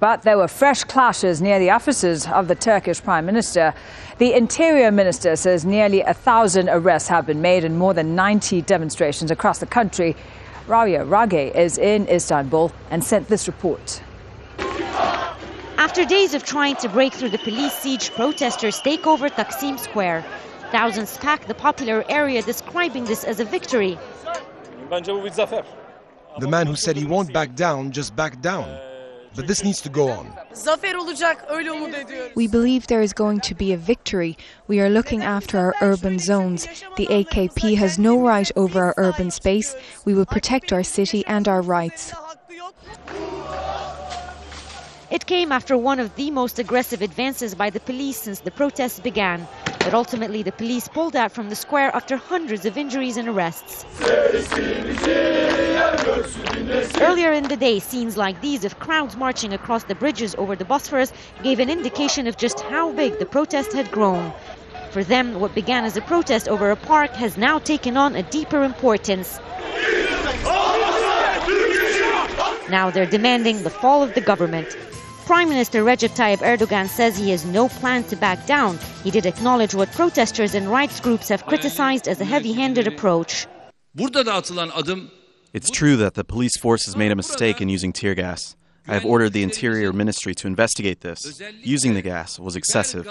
But there were fresh clashes near the offices of the Turkish Prime Minister. The Interior Minister says nearly 1,000 arrests have been made in more than 90 demonstrations across the country. Rabia Rage is in Istanbul and sent this report. After days of trying to break through the police siege, protesters take over Taksim Square. Thousands pack the popular area, describing this as a victory. The man who said he won't back down just backed down. But this needs to go on. We believe there is going to be a victory. We are looking after our urban zones. The AKP has no right over our urban space. We will protect our city and our rights. It came after one of the most aggressive advances by the police since the protests began. But ultimately the police pulled out from the square after hundreds of injuries and arrests. Earlier in the day, scenes like these of crowds marching across the bridges over the Bosphorus gave an indication of just how big the protest had grown. For them, what began as a protest over a park has now taken on a deeper importance. Now they're demanding the fall of the government. Prime Minister Recep Tayyip Erdogan says he has no plan to back down. He did acknowledge what protesters and rights groups have criticized as a heavy-handed approach. It's true that the police force has made a mistake in using tear gas. I have ordered the Interior Ministry to investigate this. Using the gas was excessive.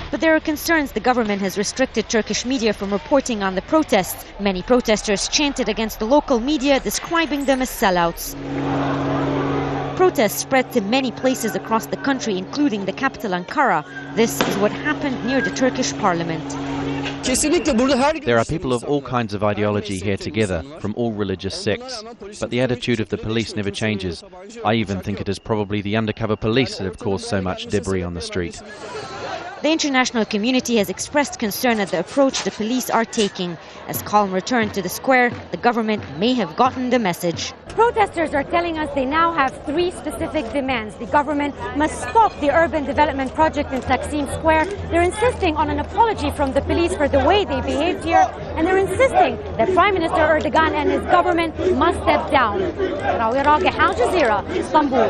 But there are concerns the government has restricted Turkish media from reporting on the protests. Many protesters chanted against the local media, describing them as sellouts. Protests spread to many places across the country, including the capital Ankara. This is what happened near the Turkish parliament. There are people of all kinds of ideology here together, from all religious sects. But the attitude of the police never changes. I even think it is probably the undercover police that have caused so much debris on the street. The international community has expressed concern at the approach the police are taking. As calm returned to the square, the government may have gotten the message. Protesters are telling us they now have 3 specific demands. The government must stop the urban development project in Taksim Square. They're insisting on an apology from the police for the way they behaved here. And they're insisting that Prime Minister Erdogan and his government must step down. Rabia Rage, Al Jazeera, Istanbul.